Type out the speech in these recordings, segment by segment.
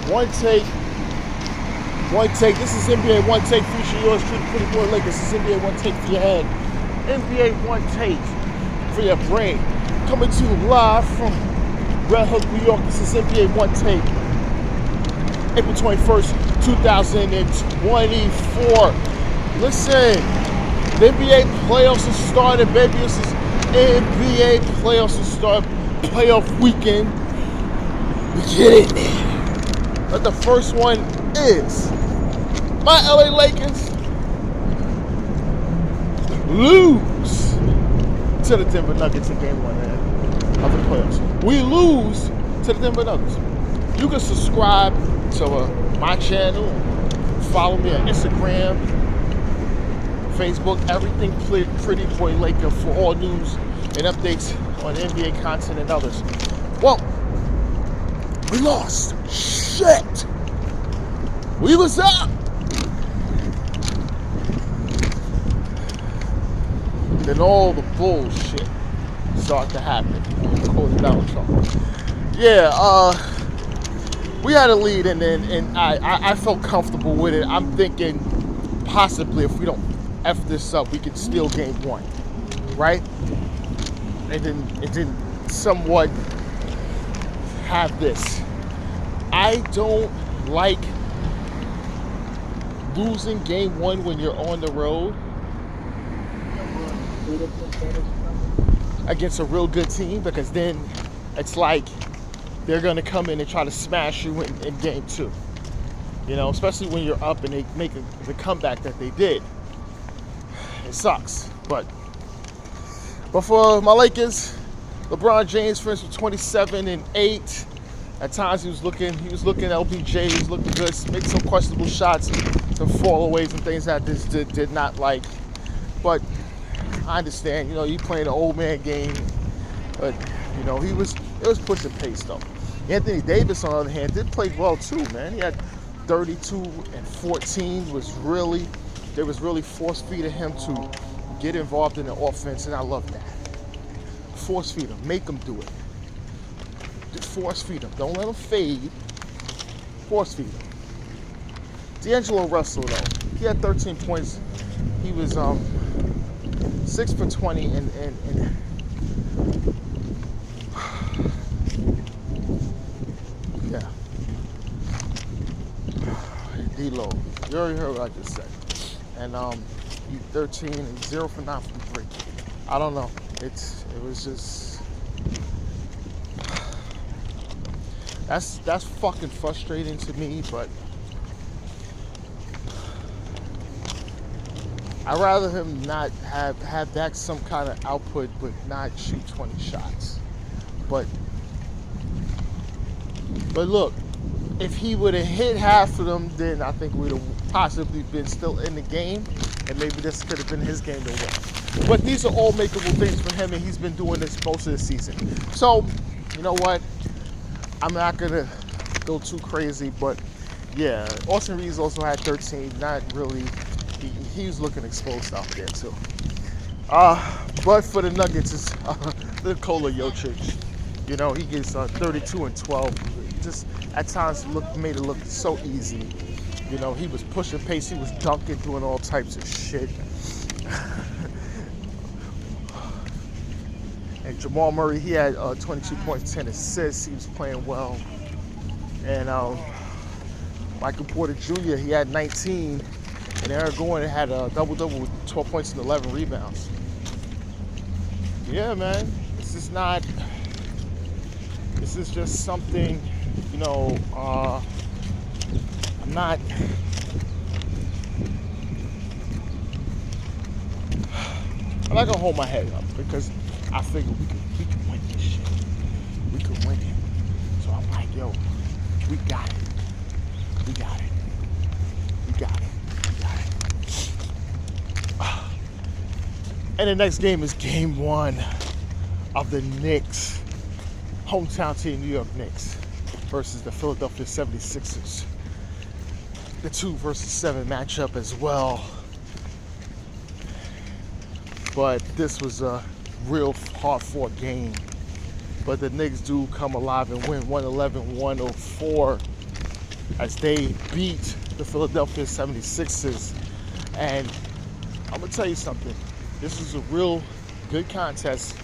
One take. One take. This is NBA One Take featuring yours truly, Pretty Boy Lakers. This is NBA One Take for your head. NBA One Take for your brain. Coming to you live from Red Hook, New York. This is NBA One Take. April 21st, 2024. Listen, the NBA playoffs have started, baby. This is NBA playoffs have started. Playoff weekend. We get it. But the first one is my LA Lakers lose to the Denver Nuggets in game one of the playoffs. We lose to the Denver Nuggets. You can subscribe to my channel, follow me on Instagram, Facebook, everything Pretty Boy Laker for all news and updates on NBA content and others. Well, we lost. Shit. We was up. Then all the bullshit started to happen. According to Donald Trump. Yeah, we had a lead and I felt comfortable with it. I'm thinking possibly if we don't F this up, we could steal game one. Right? And then somewhat have this. I don't like losing game one when you're on the road against a real good team, because then it's like they're going to come in and try to smash you in game two. You know, especially when you're up and they make the comeback that they did. It sucks. But for my Lakers, LeBron James finished with 27 and 8. At times he was looking LBJ, he was looking good, make some questionable shots, some fallaways and things that I just did not like. But I understand, you know, you playing an old man game, but you know, it was pushing pace though. Anthony Davis, on the other hand, did play well too, man. He had 32 and 14. They was really force feeding him to get involved in the offense, and I love that. Force feed him, make him do it. Just force feed him. Don't let him fade. Force feed him. D'Angelo Russell though, he had 13 points. He was 6 for 20 and yeah. D-Lo, you already heard what I just said. And he 13 and 0 for 9 from 3. I don't know. It was just that's fucking frustrating to me, but I'd rather him not have that some kind of output but not shoot 20 shots. But look, if he would have hit half of them, then I think we'd have possibly been still in the game, and maybe this could have been his game to win. But these are all makeable things for him, and he's been doing this most of the season. So, you know what? I'm not gonna go too crazy, but yeah, Austin Reeves also had 13. Not really. He was looking exposed out there too. But for the Nuggets, it's Nikola Jokic. You know, he gets 32 and 12. Just at times made it look so easy. You know, he was pushing pace. He was dunking, doing all types of shit. And Jamal Murray, he had 22 points, 10 assists. He was playing well. And Michael Porter Jr., he had 19. And Eric Gordon had a double-double with 12 points and 11 rebounds. Yeah, man. This is just something, you know, I'm not gonna hold my head up, because I figure we can win this shit. We can win it. So I'm like, yo, we got it. We got it. We got it. We got it. And the next game is game one of the Knicks, hometown team, New York Knicks, versus the Philadelphia 76ers. The 2 versus 7 matchup as well. But this was a real hard-fought game. But the Knicks do come alive and win 111-104. as they beat the Philadelphia 76ers. And I'm going to tell you something. This is a real good contest.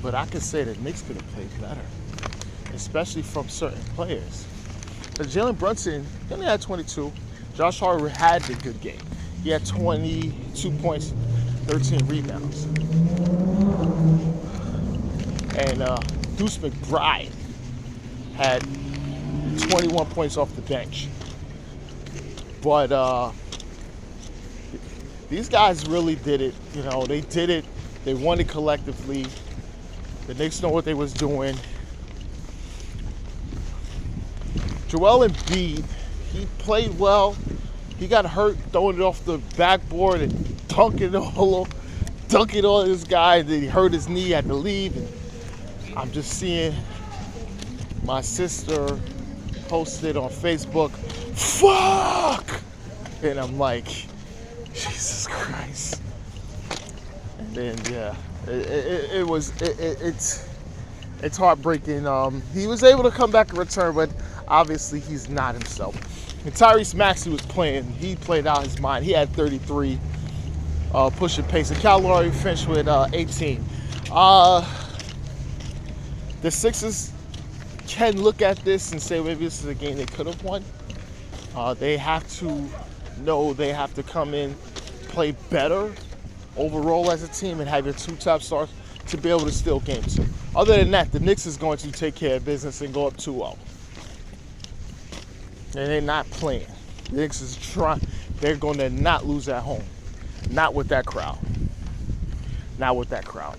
But I could say that Knicks could have played better, especially from certain players. But Jalen Brunson, he only had 22. Josh Hart had a good game. He had 22 points, 13 rebounds. And Deuce McBride had 21 points off the bench. But these guys really did it. You know, they did it. They won it collectively. The Knicks know what they was doing. Joel Embiid, he played well. He got hurt throwing it off the backboard and dunking on this guy. And then he hurt his knee, had to leave. And I'm just seeing my sister posted on Facebook, fuck! And I'm like, Jesus Christ. And then, yeah, it's heartbreaking. He was able to come back and return, but obviously he's not himself. And Tyrese Maxey was playing. He played out his mind. He had 33, pushing pace. And Cal Lowry finished with 18. The Sixers can look at this and say maybe this is a game they could have won. They have to know they have to come in, play better overall as a team, and have your two top stars to be able to steal game two. Other than that, the Knicks is going to take care of business and go up 2-0. And they're not playing. The Knicks is trying. They're going to not lose at home. Not with that crowd. Not with that crowd.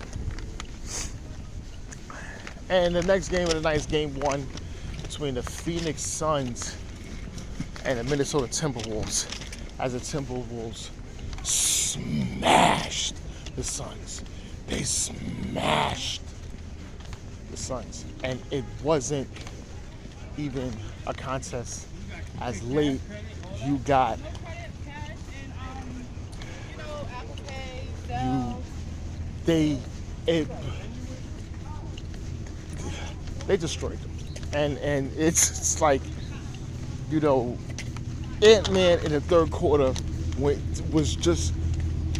And the next game of the night is game one between the Phoenix Suns and the Minnesota Timberwolves, as the Timberwolves smashed the Suns. They smashed the Suns. And it wasn't even a contest as late. You got they destroyed them. And it's like, you know, Ant-Man in the third quarter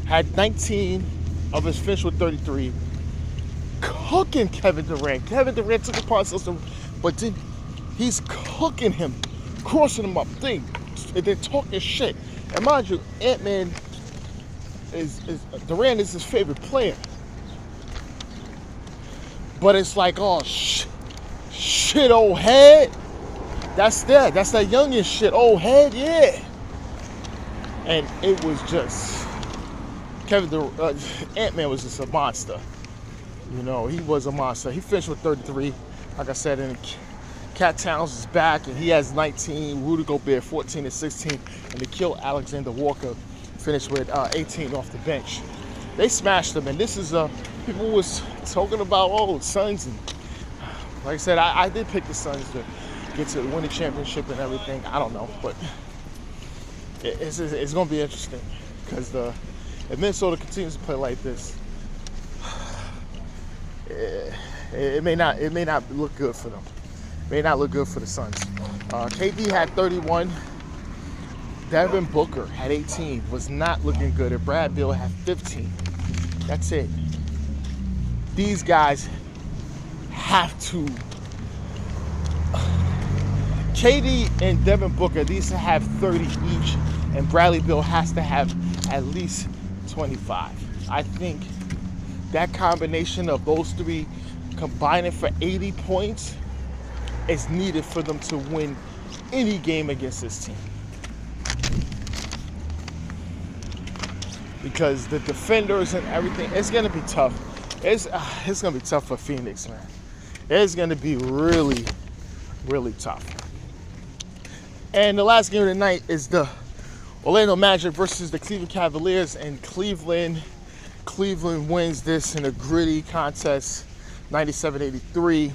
had 19 of his finished with 33, cooking Kevin Durant. Kevin Durant took a part system, but then he's cooking him, crossing him up. They're talking shit. And mind you, Ant-Man Durant is his favorite player. But it's like, oh shit, old head. That's that youngin' shit, old head, yeah. And it was just Ant-Man was just a monster. You know, he was a monster. He finished with 33. Like I said, and Cat Towns is back, and he has 19. Rudy Gobert 14 and 16, and Nickeil Alexander-Walker finished with 18 off the bench. They smashed them, and this is people was talking about Suns, and like I said, I did pick the Suns to get to win the championship and everything. I don't know, but it's going to be interesting because if Minnesota continues to play like this, it may not look good for them. It may not look good for the Suns. KD had 31. Devin Booker had 18. Was not looking good. And Brad Beal had 15. That's it. These guys have to. KD and Devin Booker, these have 30 each, and Bradley Beal has to have at least 25. I think that combination of those three combining for 80 points is needed for them to win any game against this team. Because the defenders and everything, it's going to be tough. It's going to be tough for Phoenix, man. It's going to be really, really tough. And the last game of the night is the Orlando Magic versus the Cleveland Cavaliers. And Cleveland wins this in a gritty contest, 97-83.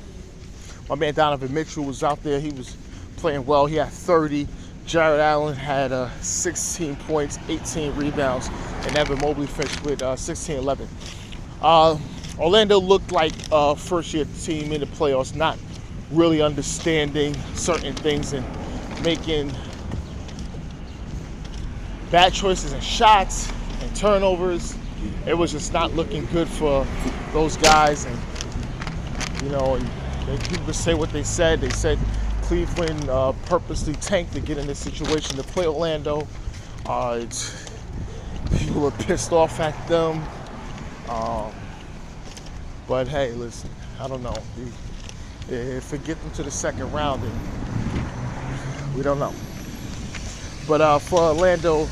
My man Donovan Mitchell was out there. He was playing well. He had 30. Jared Allen had 16 points, 18 rebounds, and Evan Mobley finished with 16-11. Orlando looked like a first-year team in the playoffs, not really understanding certain things and making bad choices and shots and turnovers. It was just not looking good for those guys. And people say what they said. They said Cleveland purposely tanked to get in this situation to play Orlando. People are pissed off at them. But hey, listen, I don't know. If we get them to the second round, then we don't know. But for Orlando,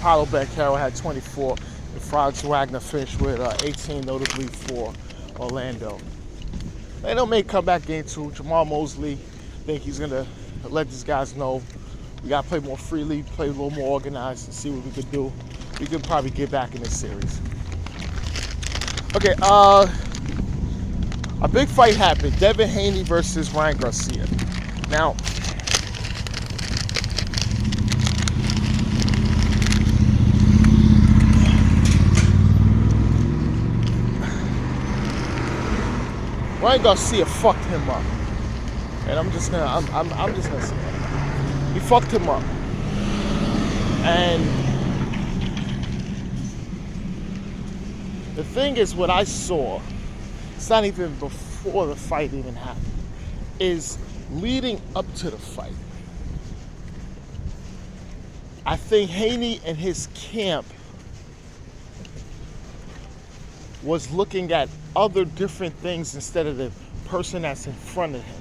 Paolo Banchero had 24, and Franz Wagner finished with 18, notably for Orlando. Orlando may come back game 2. Jamal Mosley, I think he's going to let these guys know we got to play more freely, play a little more organized, and see what we could do. We could probably get back in this series. Okay, a big fight happened. Devin Haney versus Ryan Garcia. Now, Ryan Garcia fucked him up, and I'm just gonna say that. He fucked him up, and the thing is, what I saw, it's not even before the fight even happened, is leading up to the fight. I think Haney and his camp was looking at other different things instead of the person that's in front of him.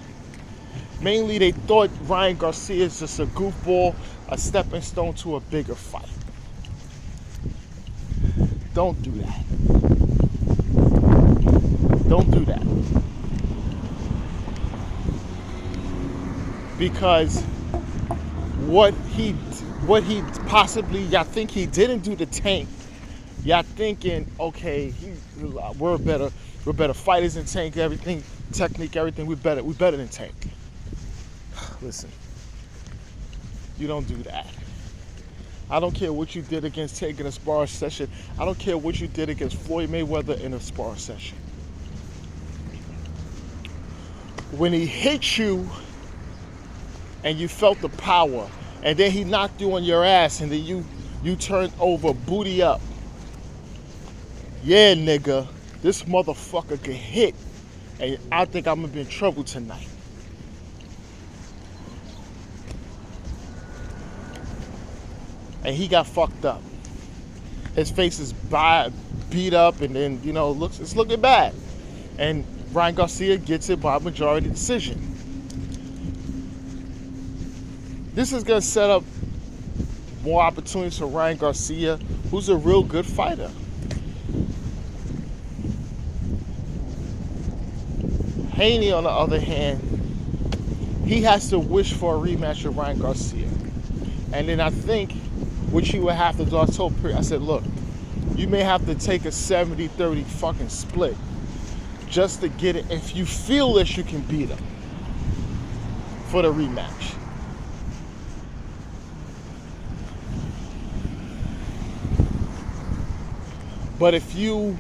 Mainly, they thought Ryan Garcia is just a goofball, a stepping stone to a bigger fight. Don't do that. Don't do that. Because what he possibly, I think he didn't do the tank. Y'all thinking, okay, we're better fighters than Tank, everything, technique, everything, we're better than Tank. Listen, you don't do that. I don't care what you did against Tank in a sparring session. I don't care what you did against Floyd Mayweather in a sparring session. When he hit you and you felt the power, and then he knocked you on your ass, and then you turned over, booty up. Yeah, nigga, this motherfucker get hit, and I think I'm gonna be in trouble tonight. And he got fucked up. His face is beat up, and then it's looking bad. And Ryan Garcia gets it by majority decision. This is gonna set up more opportunities for Ryan Garcia, who's a real good fighter. Haney, on the other hand, he has to wish for a rematch with Ryan Garcia. And then I think what you would have to do, I said, look, you may have to take a 70-30 fucking split just to get it. If you feel that you can beat him for the rematch. But if you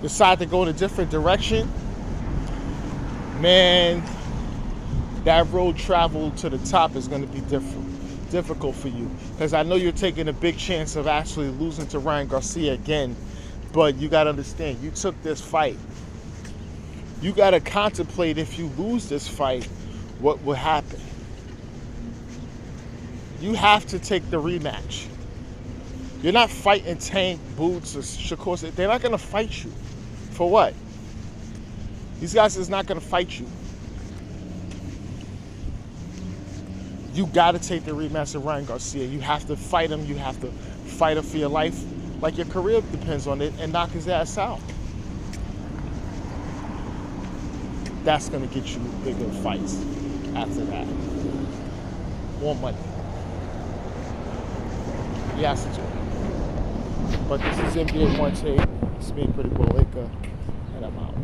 decide to go in a different direction, man, that road travel to the top is going to be difficult for you. Because I know you're taking a big chance of actually losing to Ryan Garcia again, but you got to understand, you took this fight. You got to contemplate, if you lose this fight, what will happen. You have to take the rematch. You're not fighting Tank, Boots, or Shakur. They're not going to fight you. For what? These guys is not going to fight you. You got to take the rematch of Ryan Garcia. You have to fight him. You have to fight him for your life, like your career depends on it, and knock his ass out. That's going to get you bigger fights after that. More money. He has to do it. But this is NBA Onetake. It's me, Pretty Boy Laker, and I'm out.